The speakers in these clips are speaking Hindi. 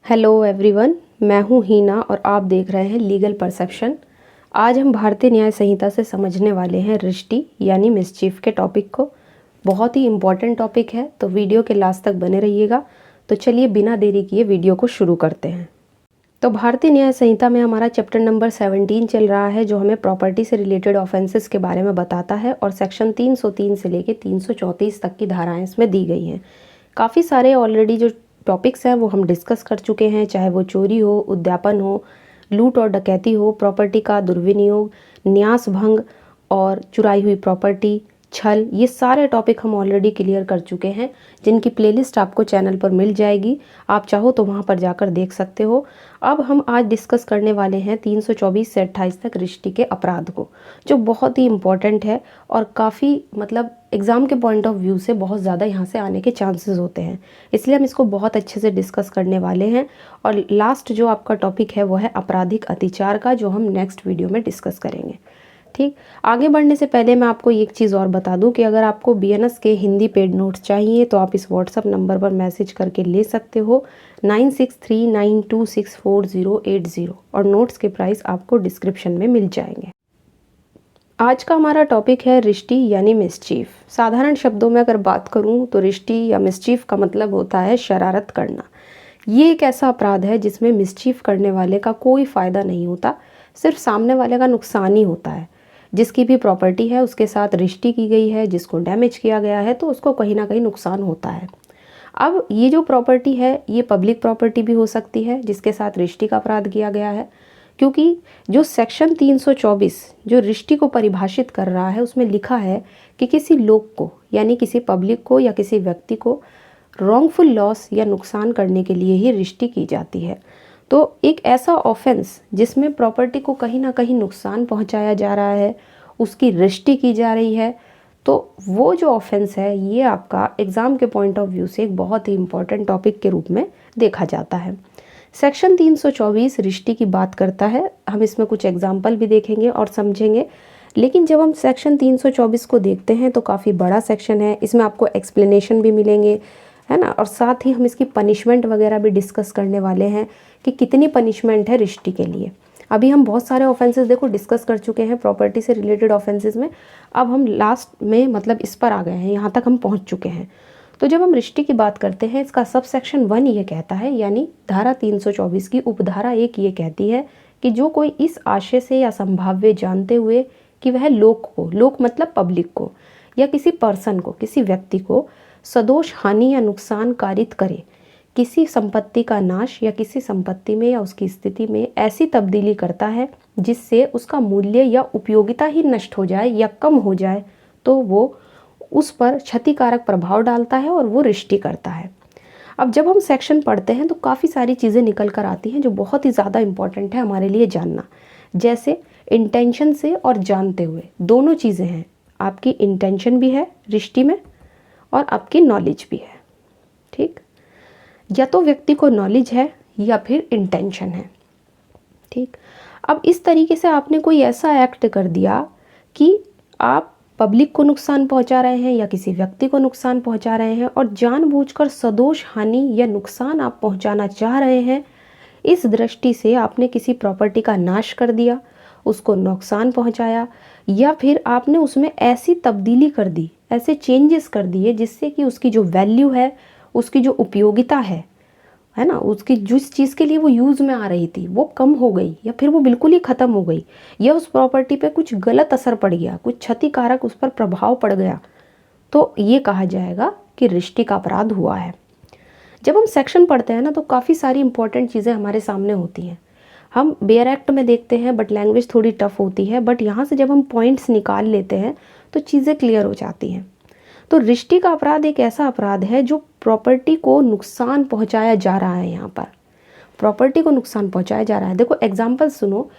हेलो एवरीवन, मैं हूँ हीना और आप देख रहे हैं लीगल परसेप्शन। आज हम भारतीय न्याय संहिता से समझने वाले हैं रिश्ती यानी मिसचीफ के टॉपिक को। बहुत ही इम्पॉर्टेंट टॉपिक है, तो वीडियो के लास्ट तक बने रहिएगा। तो चलिए बिना देरी किए वीडियो को शुरू करते हैं। तो भारतीय न्याय संहिता में हमारा चैप्टर नंबर 17 चल रहा है, जो हमें प्रॉपर्टी से रिलेटेड ऑफेंसेस के बारे में बताता है और सेक्शन 303 से लेकर 334 तक की धाराएं इसमें दी गई हैं। काफ़ी सारे ऑलरेडी जो टॉपिक्स हैं वो हम डिस्कस कर चुके हैं, चाहे वो चोरी हो, उद्यापन हो, लूट और डकैती हो, प्रॉपर्टी का दुर्विनियोग, न्यास भंग और चुराई हुई प्रॉपर्टी, छल, ये सारे टॉपिक हम ऑलरेडी क्लियर कर चुके हैं, जिनकी प्लेलिस्ट आपको चैनल पर मिल जाएगी। आप चाहो तो वहाँ पर जाकर देख सकते हो। अब हम आज डिस्कस करने वाले हैं 324 से 28 तक रिश्ती के अपराध को, जो बहुत ही इम्पॉर्टेंट है और काफ़ी एग्ज़ाम के पॉइंट ऑफ व्यू से बहुत ज़्यादा यहाँ से आने के चांसेस होते हैं। इसलिए हम इसको बहुत अच्छे से डिस्कस करने वाले हैं। और लास्ट जो आपका टॉपिक है वो है आपराधिक अतिचार का, जो हम नेक्स्ट वीडियो में डिस्कस करेंगे। ठीक, आगे बढ़ने से पहले मैं आपको एक चीज़ और बता दूं कि अगर आपको बीएनएस के हिंदी पेड नोट्स चाहिए तो आप इस व्हाट्सअप नंबर पर मैसेज करके ले सकते हो 9639264080, और नोट्स के प्राइस आपको डिस्क्रिप्शन में मिल जाएंगे। आज का हमारा टॉपिक है रिश्ती यानी मिसचीफ। साधारण शब्दों में अगर बात करूं तो रिश्ती या मिसचीफ का मतलब होता है शरारत करना। ये एक ऐसा अपराध है जिसमें मिसचीफ करने वाले का कोई फ़ायदा नहीं होता, सिर्फ सामने वाले का नुकसान ही होता है। जिसकी भी प्रॉपर्टी है उसके साथ रिश्ती की गई है, जिसको डैमेज किया गया है, तो उसको कहीं ना कहीं नुकसान होता है। अब ये जो प्रॉपर्टी है ये पब्लिक प्रॉपर्टी भी हो सकती है जिसके साथ रिश्ती का अपराध किया गया है, क्योंकि जो सेक्शन 324 जो रिश्ती को परिभाषित कर रहा है उसमें लिखा है कि किसी लोग को यानी किसी पब्लिक को या किसी व्यक्ति को रॉन्गफुल लॉस या नुकसान करने के लिए ही रिश्ती की जाती है। तो एक ऐसा ऑफेंस जिसमें प्रॉपर्टी को कहीं ना कहीं नुकसान पहुंचाया जा रहा है, उसकी रिश्ती की जा रही है, तो वो जो ऑफेंस है ये आपका एग्ज़ाम के पॉइंट ऑफ व्यू से एक बहुत ही इम्पॉर्टेंट टॉपिक के रूप में देखा जाता है। सेक्शन 324 रिश्ती की बात करता है। हम इसमें कुछ एग्जाम्पल भी देखेंगे और समझेंगे। लेकिन जब हम सेक्शन 324 को देखते हैं तो काफ़ी बड़ा सेक्शन है, इसमें आपको एक्सप्लेनेशन भी मिलेंगे, है ना, और साथ ही हम इसकी पनिशमेंट वगैरह भी डिस्कस करने वाले हैं कि कितनी पनिशमेंट है रिश्ती के लिए। अभी हम बहुत सारे ऑफेंसेस देखो डिस्कस कर चुके हैं प्रॉपर्टी से रिलेटेड ऑफेंसेस में। अब हम लास्ट में इस पर आ गए हैं, यहाँ तक हम पहुँच चुके हैं। तो जब हम रिश्ती की बात करते हैं, इसका सब सेक्शन 1 ये कहता है, यानी धारा 324 की उपधारा 1 ये कहती है कि जो कोई इस आशय से या संभाव्य जानते हुए कि वह लोक को, लोक मतलब पब्लिक को, या किसी पर्सन को, किसी व्यक्ति को सदोष हानि या नुकसान कारित करे, किसी संपत्ति का नाश या किसी संपत्ति में या उसकी स्थिति में ऐसी तब्दीली करता है जिससे उसका मूल्य या उपयोगिता ही नष्ट हो जाए या कम हो जाए, तो वो उस पर क्षतिकारक प्रभाव डालता है और वो रिश्ती करता है। अब जब हम सेक्शन पढ़ते हैं तो काफ़ी सारी चीज़ें निकल कर आती हैं जो बहुत ही ज़्यादा इम्पॉर्टेंट है हमारे लिए जानना। जैसे इंटेंशन से और जानते हुए दोनों चीज़ें हैं। आपकी इंटेंशन भी है रिश्ती में और आपकी नॉलेज भी है। ठीक, या तो व्यक्ति को नॉलेज है या फिर इंटेंशन है। ठीक, अब इस तरीके से आपने कोई ऐसा एक्ट कर दिया कि आप पब्लिक को नुकसान पहुंचा रहे हैं या किसी व्यक्ति को नुकसान पहुंचा रहे हैं और जानबूझकर सदोष हानि या नुकसान आप पहुंचाना चाह रहे हैं। इस दृष्टि से आपने किसी प्रॉपर्टी का नाश कर दिया, उसको नुकसान पहुंचाया, या फिर आपने उसमें ऐसी तब्दीली कर दी, ऐसे चेंजेस कर दिए जिससे कि उसकी जो वैल्यू है, उसकी जो उपयोगिता है ना, उसकी जिस चीज़ के लिए वो यूज़ में आ रही थी वो कम हो गई या फिर वो बिल्कुल ही ख़त्म हो गई, या उस प्रॉपर्टी पे कुछ गलत असर पड़ गया, कुछ क्षतिकारक उस पर प्रभाव पड़ गया, तो ये कहा जाएगा कि रिश्ती का अपराध हुआ है। जब हम सेक्शन पढ़ते हैं ना तो काफ़ी सारी इंपॉर्टेंट चीज़ें हमारे सामने होती हैं। हम बेयर एक्ट में देखते हैं बट लैंग्वेज थोड़ी टफ होती है, बट यहाँ से जब हम पॉइंट्स निकाल लेते हैं तो चीज़ें क्लियर हो जाती हैं। तो रिश्ती का अपराध एक ऐसा अपराध है जो प्रॉपर्टी को नुकसान पहुंचाया जा रहा है। यहाँ पर प्रॉपर्टी को नुकसान पहुंचाया जा रहा है। देखो एग्जाम्पल सुनो।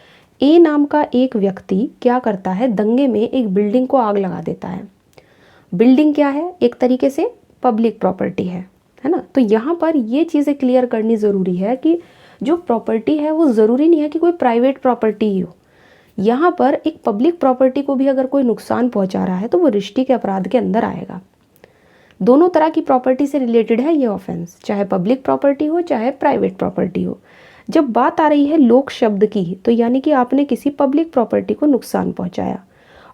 ए नाम का एक व्यक्ति क्या करता है, दंगे में एक बिल्डिंग को आग लगा देता है। बिल्डिंग क्या है, एक तरीके से पब्लिक प्रॉपर्टी है ना। तो यहाँ पर ये चीज़ें क्लियर करनी ज़रूरी है कि जो प्रॉपर्टी है वो ज़रूरी नहीं है कि कोई प्राइवेट प्रॉपर्टी ही हो। यहाँ पर एक पब्लिक प्रॉपर्टी को भी अगर कोई नुकसान पहुँचा रहा है तो वो रिश्ती के अपराध के अंदर आएगा। दोनों तरह की प्रॉपर्टी से रिलेटेड है ये ऑफेंस, चाहे पब्लिक प्रॉपर्टी हो चाहे प्राइवेट प्रॉपर्टी हो। जब बात आ रही है लोक शब्द की, तो यानी कि आपने किसी पब्लिक प्रॉपर्टी को नुकसान पहुंचाया,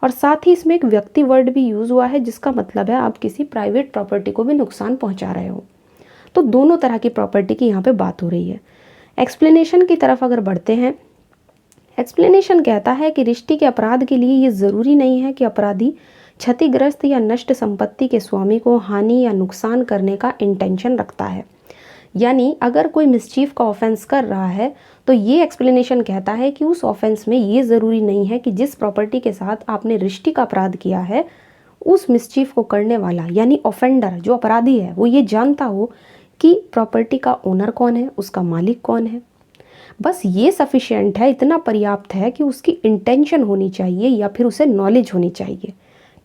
और साथ ही इसमें एक व्यक्ति वर्ड भी यूज़ हुआ है, जिसका मतलब है आप किसी प्राइवेट प्रॉपर्टी को भी नुकसान पहुंचा रहे हो। तो दोनों तरह की प्रॉपर्टी की यहाँ पे बात हो रही है। एक्सप्लेनेशन की तरफ अगर बढ़ते हैं, एक्सप्लेनेशन कहता है कि रिश्ते के अपराध के लिए ये ज़रूरी नहीं है कि अपराधी क्षतिग्रस्त या नष्ट संपत्ति के स्वामी को हानि या नुकसान करने का इंटेंशन रखता है। यानी अगर कोई मिसचीफ का ऑफेंस कर रहा है, तो ये एक्सप्लेनेशन कहता है कि उस ऑफेंस में ये ज़रूरी नहीं है कि जिस प्रॉपर्टी के साथ आपने रिश्ते का अपराध किया है, उस मिसचीफ को करने वाला यानी ऑफेंडर जो अपराधी है वो ये जानता हो कि प्रॉपर्टी का ओनर कौन है, उसका मालिक कौन है। बस ये सफिशिएंट है, इतना पर्याप्त है कि उसकी इंटेंशन होनी चाहिए या फिर उसे नॉलेज होनी चाहिए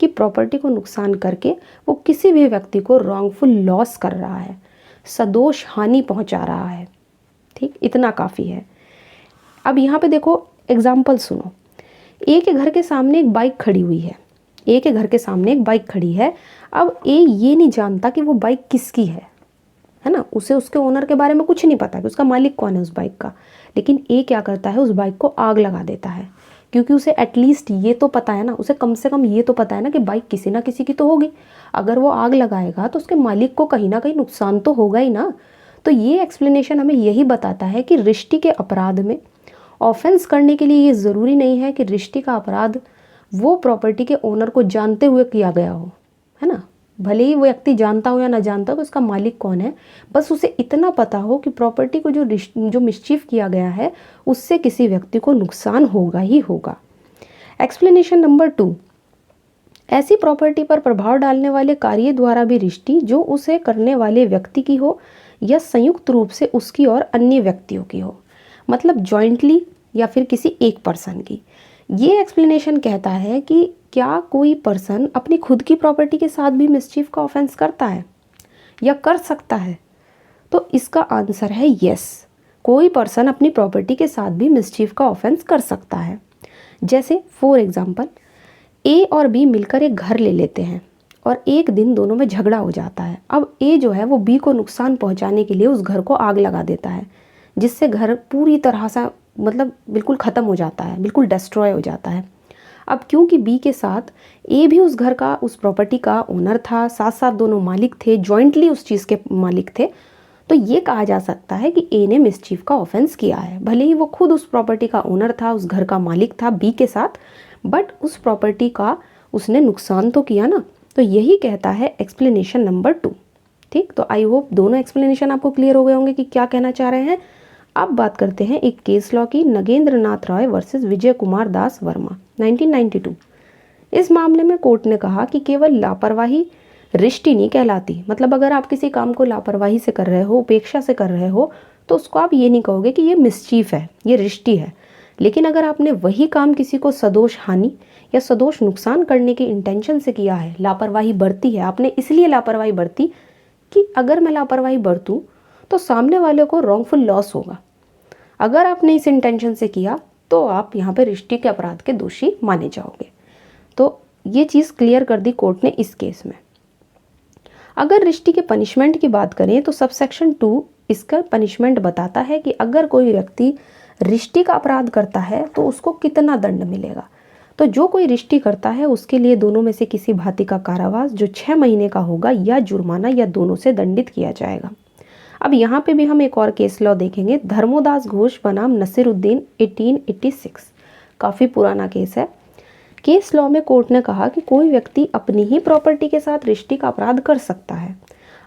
कि प्रॉपर्टी को नुकसान करके वो किसी भी व्यक्ति को रॉन्गफुल लॉस कर रहा है, सदोष हानि पहुंचा रहा है। ठीक, इतना काफ़ी है। अब यहाँ पे देखो एग्जाम्पल सुनो। ए के घर के सामने एक बाइक खड़ी हुई है, ए के घर के सामने एक बाइक खड़ी है। अब ए ये नहीं जानता कि वो बाइक किसकी है ना, उसे उसके ओनर के बारे में कुछ नहीं पता कि उसका मालिक कौन है उस बाइक का। लेकिन ए क्या करता है, उस बाइक को आग लगा देता है, क्योंकि उसे एटलीस्ट ये तो पता है ना, उसे कम से कम ये तो पता है ना कि बाइक किसी ना किसी की तो होगी। अगर वो आग लगाएगा तो उसके मालिक को कहीं ना कहीं नुकसान तो होगा ही ना। तो ये एक्सप्लेनेशन हमें यही बताता है कि रिश्ते के अपराध में ऑफेंस करने के लिए ये ज़रूरी नहीं है कि रिश्ते का अपराध वो प्रॉपर्टी के ओनर को जानते हुए किया गया हो, है ना। भले ही वो व्यक्ति जानता हो या ना जानता हो कि उसका मालिक कौन है, बस उसे इतना पता हो कि प्रॉपर्टी को जो मिसचीफ किया गया है उससे किसी व्यक्ति को नुकसान होगा ही होगा। एक्सप्लेनेशन नंबर 2, ऐसी प्रॉपर्टी पर प्रभाव डालने वाले कार्य द्वारा भी रिश्ते जो उसे करने वाले व्यक्ति की हो या संयुक्त रूप से उसकी और अन्य व्यक्तियों की हो, मतलब जॉइंटली या फिर किसी एक पर्सन की। ये एक्सप्लेनेशन कहता है कि क्या कोई पर्सन अपनी खुद की प्रॉपर्टी के साथ भी मिसचीफ का ऑफेंस करता है या कर सकता है? तो इसका आंसर है यस, कोई पर्सन अपनी प्रॉपर्टी के साथ भी मिसचीफ का ऑफेंस कर सकता है। जैसे फॉर एग्जांपल, ए और बी मिलकर एक घर ले लेते हैं और एक दिन दोनों में झगड़ा हो जाता है। अब ए जो है वो बी को नुकसान पहुंचाने के लिए उस घर को आग लगा देता है, जिससे घर पूरी तरह से मतलब बिल्कुल ख़त्म हो जाता है, बिल्कुल डिस्ट्रॉय हो जाता है। अब क्योंकि बी के साथ ए भी उस घर का, उस प्रॉपर्टी का ओनर था, साथ साथ दोनों मालिक थे, जॉइंटली उस चीज़ के मालिक थे, तो ये कहा जा सकता है कि ए ने मिसचीफ का ऑफेंस किया है। भले ही वो खुद उस प्रॉपर्टी का ओनर था, उस घर का मालिक था बी के साथ, बट उस प्रॉपर्टी का उसने नुकसान तो किया ना। तो यही कहता है एक्सप्लेनेशन नंबर 2। ठीक, तो आई होप दोनों एक्सप्लेनेशन आपको क्लियर हो गए होंगे कि क्या कहना चाह रहे हैं। अब बात करते हैं एक केस लॉ की, नगेंद्र नाथ राय वर्सेस विजय कुमार दास वर्मा 1992। इस मामले में कोर्ट ने कहा कि केवल लापरवाही रिश्ती नहीं कहलाती, मतलब अगर आप किसी काम को लापरवाही से कर रहे हो, उपेक्षा से कर रहे हो, तो उसको आप ये नहीं कहोगे कि ये मिसचीफ है, ये रिश्ती है। लेकिन अगर आपने वही काम किसी को सदोष हानि या सदोष नुकसान करने के इंटेंशन से किया है, लापरवाही बरती है, आपने इसलिए लापरवाही बरती कि अगर मैं लापरवाही बरतूँ तो सामने वाले को रॉन्गफुल लॉस होगा, अगर आपने इस इंटेंशन से किया तो आप यहाँ पे रिश्ते के अपराध के दोषी माने जाओगे। तो ये चीज़ क्लियर कर दी कोर्ट ने इस केस में। अगर रिश्ते के पनिशमेंट की बात करें तो सबसेक्शन 2 इसका पनिशमेंट बताता है कि अगर कोई व्यक्ति रिश्ते का अपराध करता है तो उसको कितना दंड मिलेगा। तो जो कोई रिश्ते करता है उसके लिए दोनों में से किसी भांति का कारावास जो 6 महीने का होगा या जुर्माना या दोनों से दंडित किया जाएगा। अब यहाँ पे भी हम एक और केस लॉ देखेंगे, धर्मोदास घोष बनाम नसीरुद्दीन 1886, काफ़ी पुराना केस है। केस लॉ में कोर्ट ने कहा कि कोई व्यक्ति अपनी ही प्रॉपर्टी के साथ रिश्ते का अपराध कर सकता है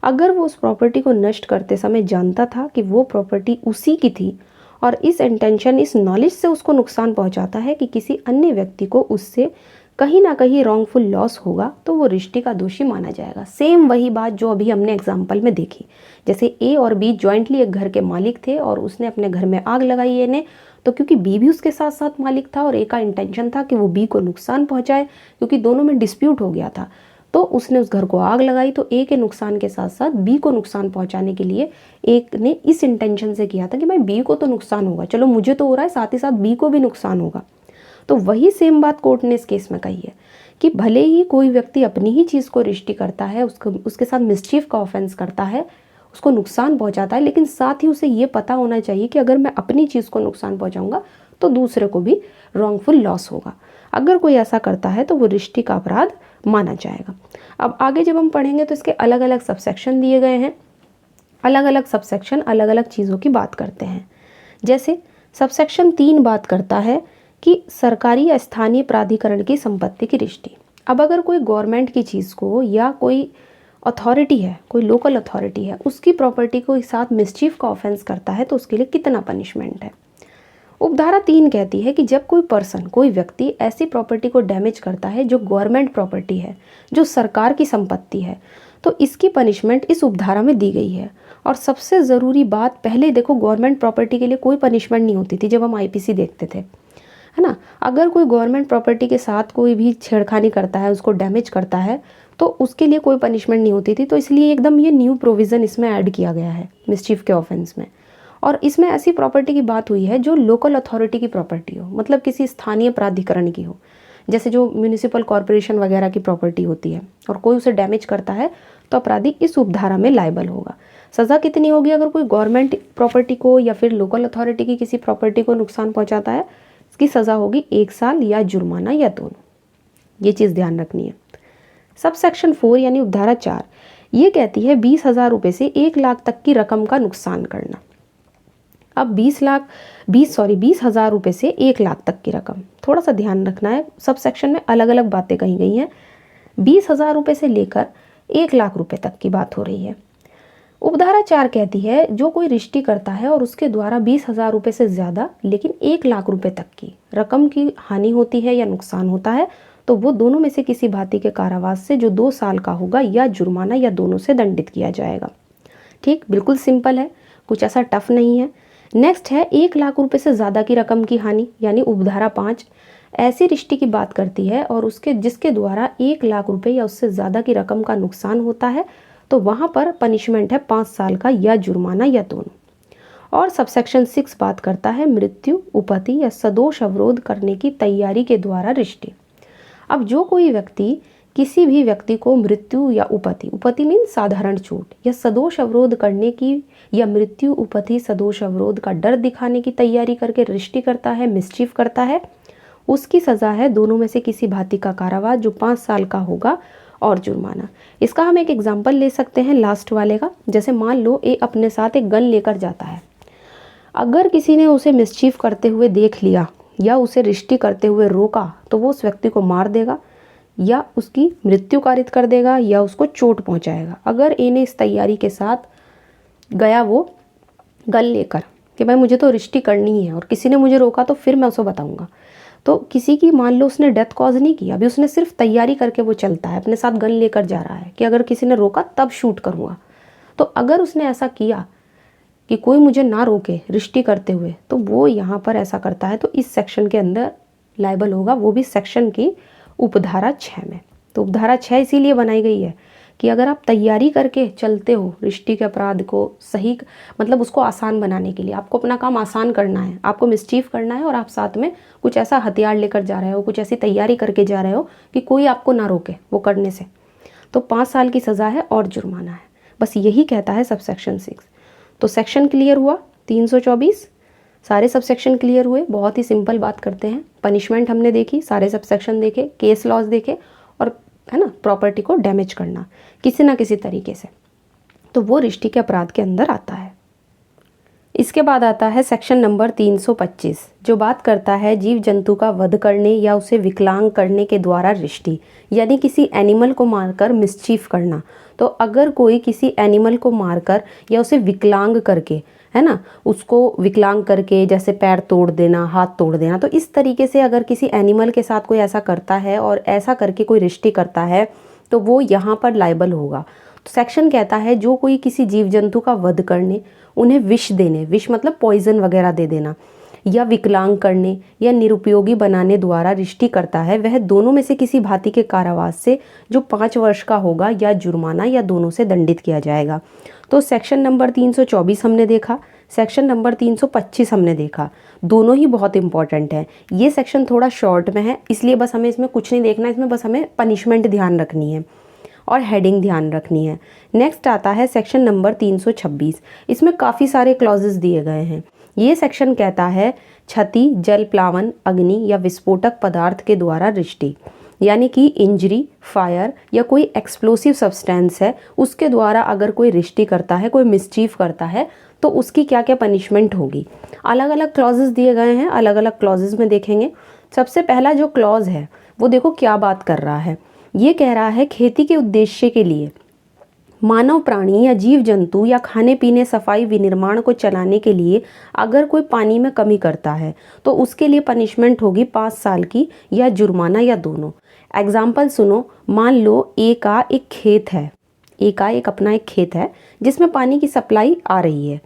अगर वो उस प्रॉपर्टी को नष्ट करते समय जानता था कि वो प्रॉपर्टी उसी की थी और इस इंटेंशन, इस नॉलेज से उसको नुकसान पहुंचाता है कि किसी अन्य व्यक्ति को उससे कहीं ना कहीं रॉन्गफुल लॉस होगा, तो वो रिश्ते का दोषी माना जाएगा। सेम वही बात जो अभी हमने एग्जाम्पल में देखी, जैसे ए और बी जॉइंटली एक घर के मालिक थे और उसने अपने घर में आग लगाई ए ने, तो क्योंकि बी भी उसके साथ साथ मालिक था और ए का इंटेंशन था कि वो बी को नुकसान पहुंचाए, क्योंकि दोनों में डिस्प्यूट हो गया था, तो उसने उस घर को आग लगाई। तो ए के नुकसान के साथ साथ बी को नुकसान पहुंचाने के लिए एक ने इस इंटेंशन से किया था कि भाई बी को तो नुकसान होगा, चलो मुझे तो हो रहा है, साथ ही साथ बी को भी नुकसान होगा। तो वही सेम बात कोर्ट ने इस केस में कही है कि भले ही कोई व्यक्ति अपनी ही चीज़ को रिष्टी करता है, उसके साथ मिसचीफ का ऑफेंस करता है, उसको नुकसान पहुंचाता है, लेकिन साथ ही उसे ये पता होना चाहिए कि अगर मैं अपनी चीज़ को नुकसान पहुंचाऊंगा तो दूसरे को भी रॉन्गफुल लॉस होगा। अगर कोई ऐसा करता है तो वो रिष्टी का अपराध माना जाएगा। अब आगे जब हम पढ़ेंगे तो इसके अलग अलग सबसेक्शन दिए गए हैं। अलग अलग सबसेक्शन अलग अलग चीज़ों की बात करते हैं। जैसे सबसेक्शन 3 बात करता है कि सरकारी या स्थानीय प्राधिकरण की संपत्ति की रिष्टी। अब अगर कोई गवर्नमेंट की चीज़ को या कोई अथॉरिटी है, कोई लोकल अथॉरिटी है, उसकी प्रॉपर्टी को साथ मिसचीफ का ऑफेंस करता है तो उसके लिए कितना पनिशमेंट है। उपधारा 3 कहती है कि जब कोई पर्सन, कोई व्यक्ति ऐसी प्रॉपर्टी को डैमेज करता है जो गवर्नमेंट प्रॉपर्टी है, जो सरकार की संपत्ति है, तो इसकी पनिशमेंट इस उपधारा में दी गई है। और सबसे ज़रूरी बात, पहले देखो गवर्नमेंट प्रॉपर्टी के लिए कोई पनिशमेंट नहीं होती थी जब हम आईपीसी देखते थे, है ना। अगर कोई गवर्नमेंट प्रॉपर्टी के साथ कोई भी छेड़खानी करता है, उसको डैमेज करता है, तो उसके लिए कोई पनिशमेंट नहीं होती थी। तो इसलिए एकदम ये न्यू प्रोविज़न इसमें ऐड किया गया है मिसचीफ के ऑफेंस में। और इसमें ऐसी प्रॉपर्टी की बात हुई है जो लोकल अथॉरिटी की प्रॉपर्टी हो, मतलब किसी स्थानीय प्राधिकरण की हो, जैसे जो म्यूनिसिपल कॉरपोरेशन वगैरह की प्रॉपर्टी होती है, और कोई उसे डैमेज करता है तो अपराधी इस उपधारा में लायबल होगा। सज़ा कितनी होगी अगर कोई गवर्नमेंट प्रॉपर्टी को या फिर लोकल अथॉरिटी की किसी प्रॉपर्टी को नुकसान पहुंचाता है? इसकी सज़ा होगी 1 साल या जुर्माना या दोनों। ये चीज़ ध्यान रखनी है। सब सेक्शन 4 यानी उपधारा 4 ये कहती है 20,000 रुपये से 1 लाख तक की रकम का नुकसान करना। अब 20,000 रुपये से 1 लाख तक की रकम, थोड़ा सा ध्यान रखना है, सब सेक्शन में अलग अलग बातें कही गई हैं। 20,000 रुपये से लेकर 1 लाख रुपये तक की बात हो रही है। उपधारा 4 कहती है जो कोई रिष्टी करता है और उसके द्वारा 20,000 रुपये से ज़्यादा लेकिन 1 लाख रुपये तक की रकम की हानि होती है या नुकसान होता है, तो वो दोनों में से किसी भांति के कारावास से जो 2 साल का होगा या जुर्माना या दोनों से दंडित किया जाएगा। ठीक, बिल्कुल सिंपल है, कुछ ऐसा टफ नहीं है। नेक्स्ट है 1 लाख रुपये से ज़्यादा की रकम की हानि, यानी उपधारा 5 ऐसी रिष्टी की बात करती है और जिसके द्वारा 1 लाख रुपये या उससे ज़्यादा की रकम का नुकसान होता है, तो वहाँ पर पनिशमेंट है 5 साल का या जुर्माना या दोनों। और सबसेक्शन 6 बात करता है मृत्यु, उपहति या सदोष अवरोध करने की तैयारी के द्वारा रिष्टी। अब जो कोई व्यक्ति किसी भी व्यक्ति को मृत्यु या उपहति मीन साधारण चोट या सदोष अवरोध करने की या मृत्यु, उपहति, सदोष अवरोध का डर दिखाने की तैयारी करके रिष्टी करता है, मिसचीफ करता है, उसकी सज़ा है दोनों में से किसी भांति का कारावास जो 5 साल का होगा और जुर्माना। इसका हम एक एग्जाम्पल ले सकते हैं लास्ट वाले का। जैसे मान लो अपने साथ एक गन लेकर जाता है, अगर किसी ने उसे मिसचीफ करते हुए देख लिया या उसे रिष्टी करते हुए रोका तो वो उस व्यक्ति को मार देगा या उसकी मृत्यु कारित कर देगा या उसको चोट पहुंचाएगा। अगर इन्हें इस तैयारी के साथ गया वो गन लेकर कि भाई मुझे तो रिष्टी करनी ही है और किसी ने मुझे रोका तो फिर मैं उसको बताऊंगा, तो किसी की मान लो उसने डेथ कॉज नहीं की, अभी उसने सिर्फ तैयारी करके वो चलता है, अपने साथ गन लेकर जा रहा है कि अगर किसी ने रोका तब शूट करूँगा। तो अगर उसने ऐसा किया कि कोई मुझे ना रोके रिष्टी करते हुए, तो वो यहाँ पर ऐसा करता है तो इस सेक्शन के अंदर लायबल होगा, वो भी सेक्शन की उपधारा 6 में। तो उपधारा 6 इसीलिए बनाई गई है कि अगर आप तैयारी करके चलते हो रिष्टी के अपराध को सही, मतलब उसको आसान बनाने के लिए, आपको अपना काम आसान करना है, आपको मिसचीफ करना है और आप साथ में कुछ ऐसा हथियार लेकर जा रहे हो, कुछ ऐसी तैयारी करके जा रहे हो कि कोई आपको ना रोके वो करने से, तो 5 साल की सज़ा है और जुर्माना है। बस यही कहता है सबसेक्शन 6। तो सेक्शन क्लियर हुआ 324, सारे सबसेक्शन क्लियर हुए। बहुत ही सिंपल बात करते हैं, पनिशमेंट हमने देखी, सारे सबसेक्शन देखे, केस लॉज देखे, और है ना प्रॉपर्टी को डैमेज करना किसी ना किसी तरीके से, तो वो रिष्टी के अपराध के अंदर आता है। इसके बाद आता है सेक्शन नंबर 325 जो बात करता है जीव जंतु का वध करने या उसे विकलांग करने के द्वारा रिष्टी, यानी किसी एनिमल को मारकर मिसचीफ करना। तो अगर कोई किसी एनिमल को मारकर या उसे विकलांग करके, है ना, उसको विकलांग करके जैसे पैर तोड़ देना, हाथ तोड़ देना, तो इस तरीके से अगर किसी एनिमल के साथ कोई ऐसा करता है और ऐसा करके कोई रिष्टी करता है तो वो यहाँ पर लायबल होगा। तो सेक्शन कहता है जो कोई किसी जीव जंतु का वध करने, उन्हें विष देने, विष मतलब पॉइजन वगैरह दे देना, या विकलांग करने या निरुपयोगी बनाने द्वारा रिष्टी करता है, वह दोनों में से किसी भांति के कारावास से जो 5 वर्ष का होगा या जुर्माना या दोनों से दंडित किया जाएगा। तो सेक्शन नंबर 324 हमने देखा, सेक्शन नंबर 325 हमने देखा, दोनों ही बहुत इंपॉर्टेंट है। ये सेक्शन थोड़ा शॉर्ट में है, इसलिए बस हमें इसमें कुछ नहीं देखना, इसमें बस हमें पनिशमेंट ध्यान रखनी है और हेडिंग ध्यान रखनी है। नेक्स्ट आता है सेक्शन नंबर 326। इसमें काफ़ी सारे क्लॉजेस दिए गए हैं। ये सेक्शन कहता है क्षति, जल प्लावन, अग्नि या विस्फोटक पदार्थ के द्वारा रिष्टि, यानी कि इंजरी, फायर या कोई एक्सप्लोसिव सब्सटेंस है उसके द्वारा अगर कोई रिष्टि करता है, कोई मिसचीफ करता है, तो उसकी क्या क्या पनिशमेंट होगी। अलग अलग क्लॉजेस दिए गए हैं, अलग अलग क्लॉजेस में देखेंगे। सबसे पहला जो क्लॉज है वो देखो क्या बात कर रहा है। ये कह रहा है खेती के उद्देश्य के लिए मानव, प्राणी या जीव जंतु या खाने पीने, सफाई, विनिर्माण को चलाने के लिए अगर कोई पानी में कमी करता है तो उसके लिए पनिशमेंट होगी 5 साल की या जुर्माना या दोनों। एग्जाम्पल सुनो, मान लो ए का एक खेत है, ए का एक अपना एक खेत है जिसमें पानी की सप्लाई आ रही है।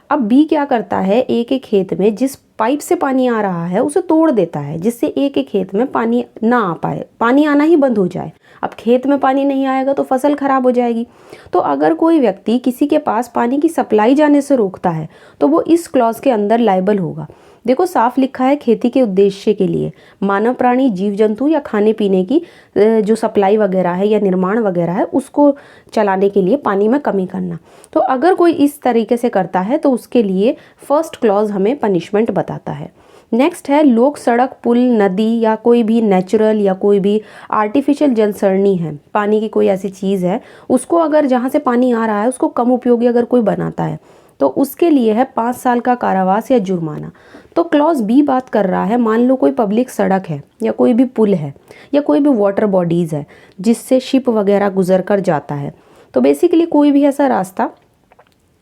अब बी क्या करता है, ए के खेत में जिस पाइप से पानी आ रहा है उसे तोड़ देता है जिससे ए के खेत में पानी ना आ पाए, पानी आना ही बंद हो जाए। अब खेत में पानी नहीं आएगा तो फसल खराब हो जाएगी। तो अगर कोई व्यक्ति किसी के पास पानी की सप्लाई जाने से रोकता है तो वो इस क्लॉज के अंदर लायबल होगा। देखो साफ लिखा है खेती के उद्देश्य के लिए मानव, प्राणी, जीव जंतु या खाने पीने की जो सप्लाई वगैरह है या निर्माण वगैरह है उसको चलाने के लिए पानी में कमी करना। तो अगर कोई इस तरीके से करता है तो उसके लिए फर्स्ट क्लॉज हमें पनिशमेंट बताता है। नेक्स्ट है लोक, सड़क, पुल, नदी या कोई भी नेचुरल या कोई भी आर्टिफिशियल जल सरणी है, पानी की कोई ऐसी चीज़ है उसको अगर जहाँ से पानी आ रहा है उसको कम उपयोगी अगर कोई बनाता है तो उसके लिए है 5 साल का कारावास या जुर्माना। तो क्लॉज बी बात कर रहा है, मान लो कोई पब्लिक सड़क है या कोई भी पुल है या कोई भी वाटर बॉडीज़ है जिससे शिप वगैरह गुजर कर जाता है। तो बेसिकली कोई भी ऐसा रास्ता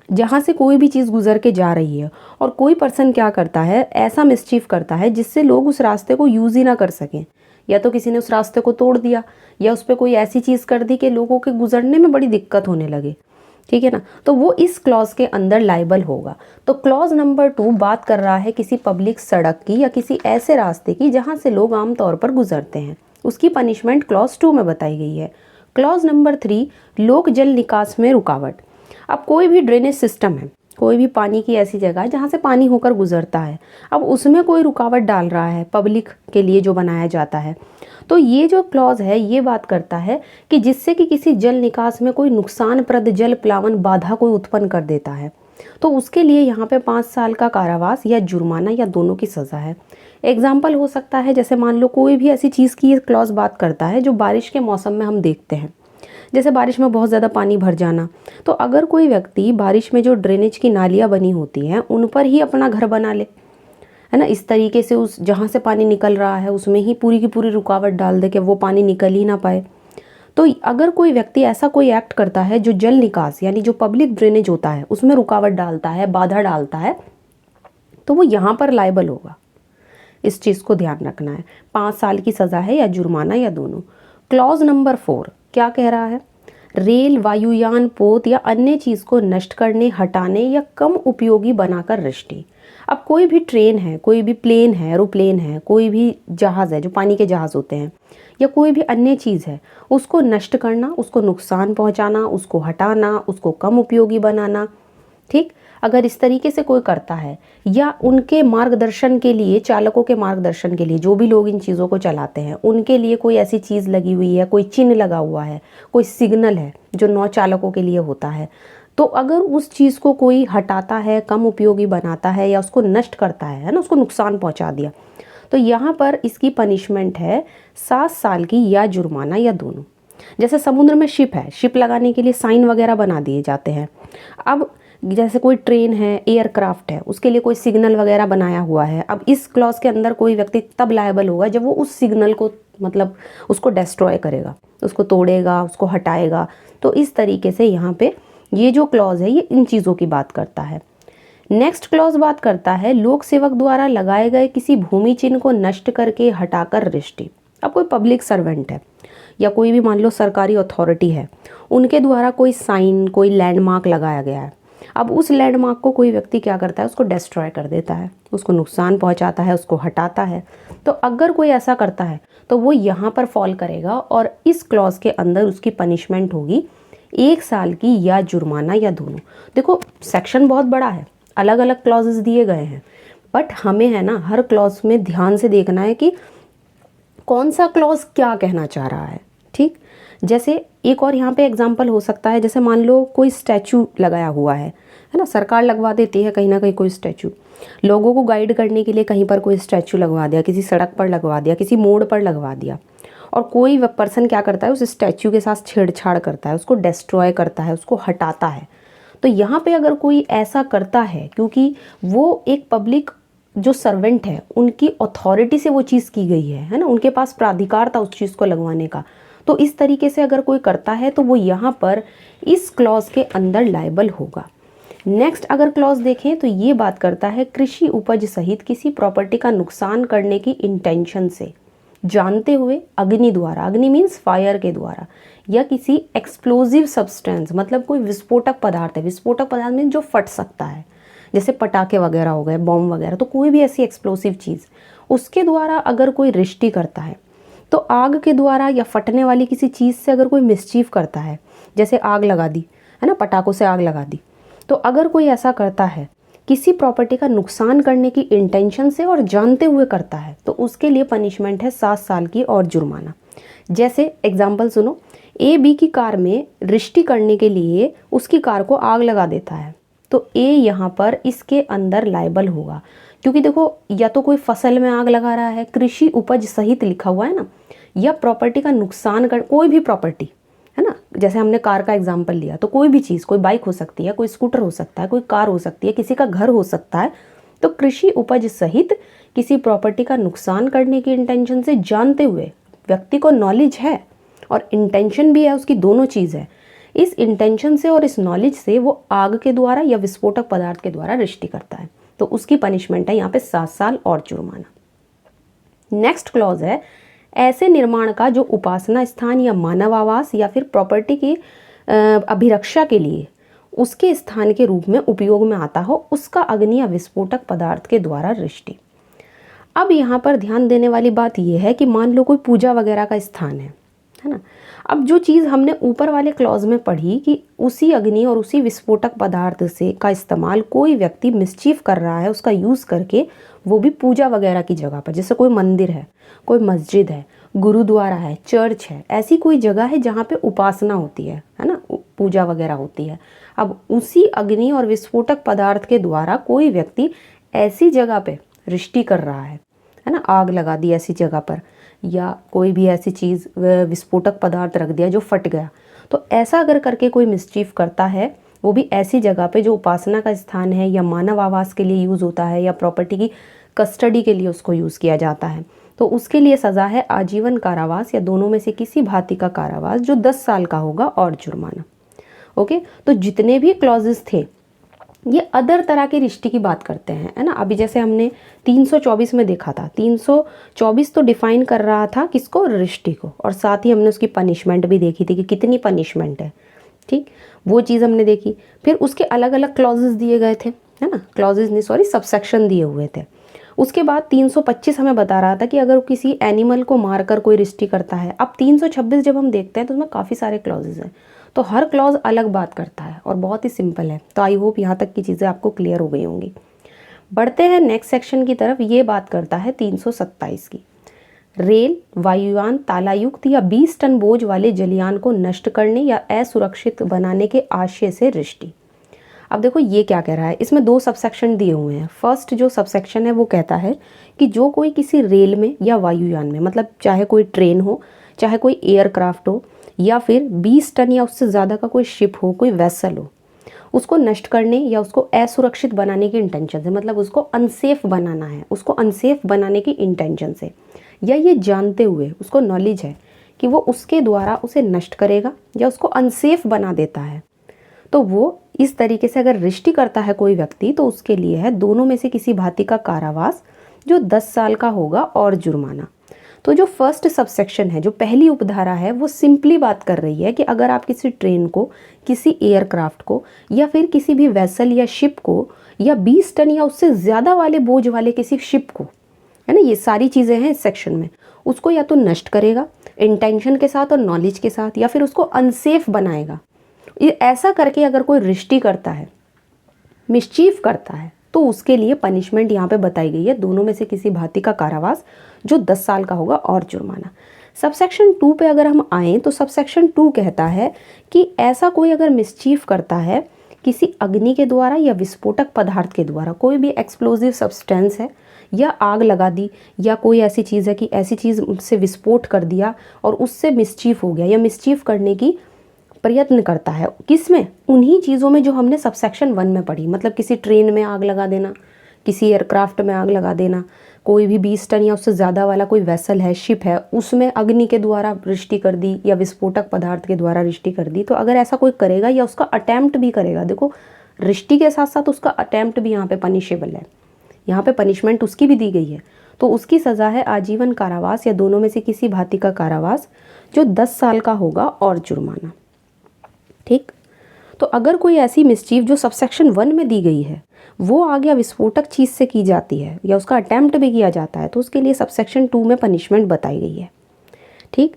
जहाँ से कोई भी चीज़ गुजर के जा रही है और कोई पर्सन क्या करता है, ऐसा मिसचीफ करता है जिससे लोग उस रास्ते को यूज़ ही ना कर सकें, या तो किसी ने उस रास्ते को तोड़ दिया या उस पर कोई ऐसी चीज़ कर दी कि लोगों के गुजरने में बड़ी दिक्कत होने लगे, ठीक है ना, तो वो इस क्लॉज के अंदर लायबल होगा। तो क्लॉज नंबर 2 बात कर रहा है किसी पब्लिक सड़क की या किसी ऐसे रास्ते की जहाँ से लोग आमतौर पर गुजरते हैं, उसकी पनिशमेंट क्लॉज 2 में बताई गई है। क्लॉज नंबर 3 लोक जल निकास में रुकावट। अब कोई भी ड्रेनेज सिस्टम है, कोई भी पानी की ऐसी जगह है जहाँ से पानी होकर गुजरता है, अब उसमें कोई रुकावट डाल रहा है पब्लिक के लिए जो बनाया जाता है, तो ये जो क्लॉज है ये बात करता है कि जिससे कि किसी जल निकास में कोई नुकसानप्रद जल प्लावन बाधा कोई उत्पन्न कर देता है तो उसके लिए यहाँ पे 5 साल का कारावास या जुर्माना या दोनों की सज़ा है। एग्जाम्पल हो सकता है जैसे मान लो कोई भी ऐसी चीज़ की ये क्लॉज बात करता है जो बारिश के मौसम में हम देखते हैं, जैसे बारिश में बहुत ज़्यादा पानी भर जाना। तो अगर कोई व्यक्ति बारिश में जो ड्रेनेज की नालियाँ बनी होती हैं उन पर ही अपना घर बना ले, है ना, इस तरीके से उस जहाँ से पानी निकल रहा है उसमें ही पूरी की पूरी रुकावट डाल दे कि वो पानी निकल ही ना पाए। तो अगर कोई व्यक्ति ऐसा कोई एक्ट करता है जो जल निकास यानी जो पब्लिक ड्रेनेज होता है उसमें रुकावट डालता है, बाधा डालता है, तो वो यहाँ पर लायबल होगा। इस चीज़ को ध्यान रखना है, 5 साल की सज़ा है या जुर्माना या दोनों। क्लॉज नंबर 4 क्या कह रहा है, रेल, वायुयान, पोत या अन्य चीज़ को नष्ट करने, हटाने या कम उपयोगी बनाकर रिष्टि। अब कोई भी ट्रेन है, कोई भी प्लेन है, एरोप्लेन है, कोई भी जहाज़ है जो पानी के जहाज़ होते हैं, या कोई भी अन्य चीज़ है, उसको नष्ट करना, उसको नुकसान पहुंचाना, उसको हटाना, उसको कम उपयोगी बनाना, ठीक। अगर इस तरीके से कोई करता है या उनके मार्गदर्शन के लिए, चालकों के मार्गदर्शन के लिए, जो भी लोग इन चीज़ों को चलाते हैं उनके लिए कोई ऐसी चीज़ लगी हुई है, कोई चिन्ह लगा हुआ है, कोई सिग्नल है जो नौ चालकों के लिए होता है, तो अगर उस चीज़ को कोई हटाता है, कम उपयोगी बनाता है या उसको नष्ट करता है ना, उसको नुकसान पहुंचा दिया, तो यहाँ पर इसकी पनिशमेंट है 7 साल की या जुर्माना या दोनों। जैसे समुद्र में शिप है, शिप लगाने के लिए साइन वगैरह बना दिए जाते हैं। अब जैसे कोई ट्रेन है, एयरक्राफ्ट है, उसके लिए कोई सिग्नल वगैरह बनाया हुआ है। अब इस क्लॉज के अंदर कोई व्यक्ति तब लायबल होगा जब वो उस सिग्नल को मतलब उसको डिस्ट्रॉय करेगा, उसको तोड़ेगा, उसको हटाएगा। तो इस तरीके से यहाँ पे ये जो क्लॉज है ये इन चीज़ों की बात करता है। नेक्स्ट क्लॉज बात करता है लोक सेवक द्वारा लगाए गए किसी भूमि चिन्ह को नष्ट करके हटाकर रिष्टि। अब कोई पब्लिक सर्वेंट है या कोई भी मान लो सरकारी अथॉरिटी है, उनके द्वारा कोई साइन, कोई लैंडमार्क लगाया गया है। अब उस लैंडमार्क को कोई व्यक्ति क्या करता है, उसको डिस्ट्रॉय कर देता है, उसको नुकसान पहुंचाता है, उसको हटाता है। तो अगर कोई ऐसा करता है तो वो यहाँ पर फॉल करेगा और इस क्लॉज के अंदर उसकी पनिशमेंट होगी 1 साल की या जुर्माना या दोनों। देखो सेक्शन बहुत बड़ा है, अलग अलग क्लॉजेस दिए गए हैं, बट हमें है ना हर क्लॉज में ध्यान से देखना है कि कौन सा क्लॉज क्या कहना चाह रहा है। ठीक, जैसे एक और यहाँ पे एग्जाम्पल हो सकता है, जैसे मान लो कोई स्टैचू लगाया हुआ है ना, सरकार लगवा देती है कहीं ना कहीं कोई स्टैचू, लोगों को गाइड करने के लिए कहीं पर कोई स्टैचू लगवा दिया, किसी सड़क पर लगवा दिया, किसी मोड़ पर लगवा दिया, और कोई पर्सन क्या करता है उस स्टैचू के साथ छेड़छाड़ करता है, उसको डिस्ट्रॉय करता है, उसको हटाता है। तो यहाँ पे अगर कोई ऐसा करता है, क्योंकि वो एक पब्लिक जो सर्वेंट है उनकी अथॉरिटी से वो चीज़ की गई है ना, उनके पास प्राधिकार था उस चीज़ को लगवाने का, तो इस तरीके से अगर कोई करता है तो वो यहाँ पर इस क्लॉज के अंदर लायबल होगा। नेक्स्ट अगर क्लॉज देखें तो ये बात करता है कृषि उपज सहित किसी प्रॉपर्टी का नुकसान करने की इंटेंशन से, जानते हुए, अग्नि द्वारा, अग्नि मीन्स फायर के द्वारा, या किसी एक्सप्लोजिव सब्सटेंस, मतलब कोई विस्फोटक पदार्थ है, विस्फोटक पदार्थ मीन्स जो फट सकता है, जैसे पटाखे वगैरह हो गए, बॉम्ब वगैरह, तो कोई भी ऐसी एक्सप्लोसिव चीज़ उसके द्वारा अगर कोई रिष्टि करता है, तो आग के द्वारा या फटने वाली किसी चीज़ से अगर कोई मिसचीफ करता है, जैसे आग लगा दी है ना, पटाखों से आग लगा दी, तो अगर कोई ऐसा करता है किसी प्रॉपर्टी का नुकसान करने की इंटेंशन से और जानते हुए करता है, तो उसके लिए पनिशमेंट है 7 साल की और जुर्माना। जैसे एग्जाम्पल सुनो, ए बी की कार में रिष्टि करने के लिए उसकी कार को आग लगा देता है, तो ए यहाँ पर इसके अंदर लायबल होगा, क्योंकि देखो या तो कोई फसल में आग लगा रहा है, कृषि उपज सहित लिखा हुआ है ना, या प्रॉपर्टी का नुकसान कर, कोई भी प्रॉपर्टी है ना, जैसे हमने कार का एग्जाम्पल लिया, तो कोई भी चीज़, कोई बाइक हो सकती है, कोई स्कूटर हो सकता है, कोई कार हो सकती है, किसी का घर हो सकता है, तो कृषि उपज सहित किसी प्रॉपर्टी का नुकसान करने की इंटेंशन से, जानते हुए, व्यक्ति को नॉलेज है और इंटेंशन भी है, उसकी दोनों चीज़ है, इस इंटेंशन से और इस नॉलेज से वो आग के द्वारा या विस्फोटक पदार्थ के द्वारा रिष्टि करता है, तो उसकी पनिशमेंट है यहाँ पे 7 साल और जुर्माना। नेक्स्ट क्लॉज है ऐसे निर्माण का जो उपासना स्थान या मानव आवास या फिर प्रॉपर्टी की अभिरक्षा के लिए उसके स्थान के रूप में उपयोग में आता हो, उसका अग्नि या विस्फोटक पदार्थ के द्वारा रिष्टि। अब यहाँ पर ध्यान देने वाली बात यह है कि मान लो कोई पूजा वगैरह का स्थान है ना, अब जो चीज़ हमने ऊपर वाले क्लॉज में पढ़ी कि उसी अग्नि और उसी विस्फोटक पदार्थ से का इस्तेमाल कोई व्यक्ति मिसचीफ कर रहा है, उसका यूज़ करके, वो भी पूजा वगैरह की जगह पर, जैसे कोई मंदिर है, कोई मस्जिद है, गुरुद्वारा है, चर्च है, ऐसी कोई जगह है जहाँ पे उपासना होती है ना, पूजा वगैरह होती है। अब उसी अग्नि और विस्फोटक पदार्थ के द्वारा कोई व्यक्ति ऐसी जगह पे रिष्टि कर रहा है ना, आग लगा दी ऐसी जगह पर, या कोई भी ऐसी चीज़ विस्फोटक पदार्थ रख दिया जो फट गया, तो ऐसा अगर करके कोई मिसचीफ करता है, वो भी ऐसी जगह पे जो उपासना का स्थान है या मानव आवास के लिए यूज़ होता है या प्रॉपर्टी की कस्टडी के लिए उसको यूज़ किया जाता है, तो उसके लिए सज़ा है आजीवन कारावास या दोनों में से किसी भांति का कारावास जो 10 साल का होगा और जुर्माना। ओके, तो जितने भी क्लॉजेस थे ये अदर तरह की रिष्टि की बात करते हैं, है ना। अभी जैसे हमने 324 में देखा था, 324 तो डिफाइन कर रहा था किसको, रिष्टि को, और साथ ही हमने उसकी पनिशमेंट भी देखी थी कि कितनी पनिशमेंट है, ठीक, वो चीज़ हमने देखी। फिर उसके अलग अलग क्लॉजेस दिए गए थे, है ना, क्लॉजेस नहीं सॉरी सबसेक्शन दिए हुए थे। उसके बाद 325 हमें बता रहा था कि अगर किसी एनिमल को मारकर कोई रिष्टि करता है। अब 326 जब हम देखते हैं तो उसमें काफ़ी सारे क्लॉजेज हैं, तो हर क्लॉज अलग बात करता है और बहुत ही सिंपल है। तो आई होप यहाँ तक की चीज़ें आपको क्लियर हो गई होंगी। बढ़ते हैं नेक्स्ट सेक्शन की तरफ। ये बात करता है 327 की, रेल, वायुयान, तालायुक्त या 20 टन बोझ वाले जलयान को नष्ट करने या असुरक्षित बनाने के आशय से रिष्टि। अब देखो ये क्या कह रहा है, इसमें 2 सबसेक्शन दिए हुए हैं। फर्स्ट जो सबसेक्शन है वो कहता है कि जो कोई किसी रेल में या वायुयान में, मतलब चाहे कोई ट्रेन हो, चाहे कोई एयरक्राफ्ट हो, या फिर 20 टन या उससे ज़्यादा का कोई शिप हो, कोई वेसल हो, उसको नष्ट करने या उसको असुरक्षित बनाने की इंटेंशन से, मतलब उसको अनसेफ बनाना है, उसको अनसेफ बनाने की इंटेंशन से, या ये जानते हुए उसको नॉलेज है कि वो उसके द्वारा उसे नष्ट करेगा या उसको अनसेफ बना देता है, तो वो इस तरीके से अगर रिष्टि करता है कोई व्यक्ति, तो उसके लिए है दोनों में से किसी भांति का कारावास जो 10 साल का होगा और जुर्माना। तो जो फर्स्ट सबसेक्शन है, जो पहली उपधारा है, वो सिंपली बात कर रही है कि अगर आप किसी ट्रेन को, किसी एयरक्राफ्ट को, या फिर किसी भी वेसल या शिप को, या 20 टन या उससे ज़्यादा वाले बोझ वाले किसी शिप को, है ना, ये सारी चीज़ें हैं इस सेक्शन में, उसको या तो नष्ट करेगा इंटेंशन के साथ और नॉलेज के साथ, या फिर उसको अनसेफ बनाएगा। ये ऐसा करके अगर कोई रिष्टि करता है मिसचीफ करता है तो उसके लिए पनिशमेंट यहाँ पे बताई गई है, दोनों में से किसी भांति का कारावास जो 10 साल का होगा और जुर्माना। सबसेक्शन 2 पे अगर हम आएँ तो सबसेक्शन 2 कहता है कि ऐसा कोई अगर मिसचीफ करता है किसी अग्नि के द्वारा या विस्फोटक पदार्थ के द्वारा, कोई भी एक्सप्लोजिव सब्सटेंस है या आग लगा दी या कोई ऐसी चीज़ है कि ऐसी चीज़ से विस्फोट कर दिया और उससे मिसचीफ हो गया या मिसचीफ करने की प्रयत्न करता है, किसमें, उन्हीं चीज़ों में जो हमने सबसेक्शन 1 में पढ़ी, मतलब किसी ट्रेन में आग लगा देना, किसी एयरक्राफ्ट में आग लगा देना, कोई भी 20 टन या उससे ज़्यादा वाला कोई वेसल है, शिप है, उसमें अग्नि के द्वारा रिश्ती कर दी या विस्फोटक पदार्थ के द्वारा रिश्ती कर दी। तो अगर ऐसा कोई करेगा या उसका अटैम्प्ट भी करेगा, देखो रिश्ती के साथ साथ उसका अटैम्प्ट भी यहाँ पे पनिशेबल है, यहाँ पे पनिशमेंट उसकी भी दी गई है, तो उसकी सज़ा है आजीवन कारावास या दोनों में से किसी भांति का कारावास जो 10 साल का होगा और जुर्माना। ठीक, तो अगर कोई ऐसी मिसचीफ जो सबसेक्शन 1 में दी गई है वो आग या विस्फोटक चीज़ से की जाती है या उसका अटैम्प्ट भी किया जाता है तो उसके लिए सबसेक्शन 2 में पनिशमेंट बताई गई है। ठीक,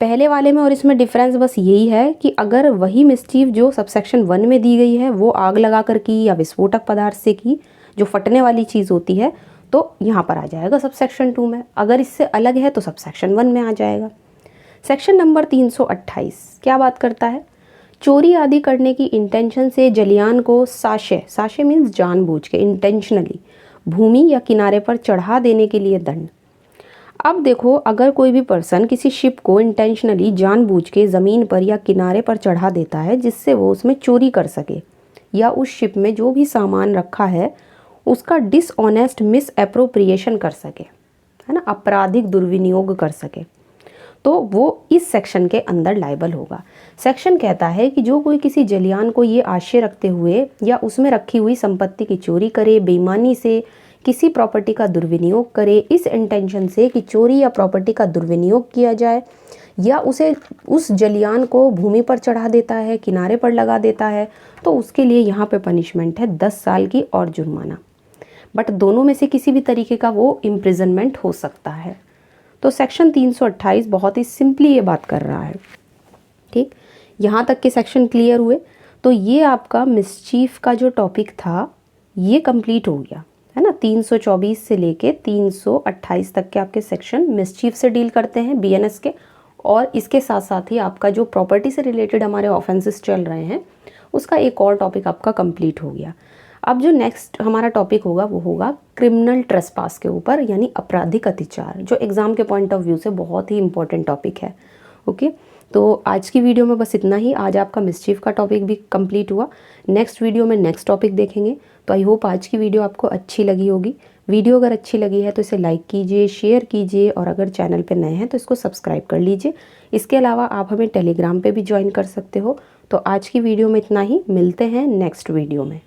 पहले वाले में और इसमें डिफरेंस बस यही है कि अगर वही मिसचीफ जो सबसेक्शन 1 में दी गई है वो आग लगा कर की या विस्फोटक पदार्थ से की, जो फटने वाली चीज़ होती है, तो यहाँ पर आ जाएगा सबसेक्शन 2 में। अगर इससे अलग है तो सबसेक्शन 1 में आ जाएगा। सेक्शन नंबर 328 क्या बात करता है, चोरी आदि करने की इंटेंशन से जलियान को साशय, साशय मीन्स जानबूझ के, इंटेंशनली भूमि या किनारे पर चढ़ा देने के लिए दंड। अब देखो, अगर कोई भी पर्सन किसी शिप को इंटेंशनली जानबूझ के ज़मीन पर या किनारे पर चढ़ा देता है जिससे वो उसमें चोरी कर सके या उस शिप में जो भी सामान रखा है उसका डिसऑनेस्ट मिस एप्रोप्रिएशन कर सके, है ना, आपराधिक दुर्विनियोग कर सके, तो वो इस सेक्शन के अंदर लायबल होगा। सेक्शन कहता है कि जो कोई किसी जलियान को ये आशय रखते हुए या उसमें रखी हुई संपत्ति की चोरी करे, बेईमानी से किसी प्रॉपर्टी का दुर्विनियोग करे, इस इंटेंशन से कि चोरी या प्रॉपर्टी का दुर्विनियोग किया जाए, या उसे उस जलियान को भूमि पर चढ़ा देता है, किनारे पर लगा देता है, तो उसके लिए यहाँ पे पनिशमेंट है 10 साल की और जुर्माना। बट दोनों में से किसी भी तरीके का वो इम्प्रिजनमेंट हो सकता है। तो सेक्शन 328 बहुत ही सिंपली ये बात कर रहा है। ठीक, यहाँ तक के सेक्शन क्लियर हुए। तो ये आपका मिसचीफ का जो टॉपिक था ये कंप्लीट हो गया, है ना। 324 से लेके 328 तक के आपके सेक्शन मिसचीफ से डील करते हैं बीएनएस के, और इसके साथ साथ ही आपका जो प्रॉपर्टी से रिलेटेड हमारे ऑफेंसेस चल रहे हैं उसका एक और टॉपिक आपका कंप्लीट हो गया। अब जो नेक्स्ट हमारा टॉपिक होगा वो होगा क्रिमिनल ट्रेसपास के ऊपर, यानी आपराधिक अतिचार, जो एग्ज़ाम के पॉइंट ऑफ व्यू से बहुत ही इंपॉर्टेंट टॉपिक है। ओके, तो आज की वीडियो में बस इतना ही। आज आपका मिसचीफ का टॉपिक भी कंप्लीट हुआ। नेक्स्ट वीडियो में नेक्स्ट टॉपिक देखेंगे। तो आई होप आज की वीडियो आपको अच्छी लगी होगी। वीडियो अगर अच्छी लगी है तो इसे लाइक कीजिए, शेयर कीजिए, और अगर चैनल पे नए हैं तो इसको सब्सक्राइब कर लीजिए। इसके अलावा आप हमें टेलीग्राम पे भी ज्वाइन कर सकते हो। तो आज की वीडियो में इतना ही, मिलते हैं नेक्स्ट वीडियो में।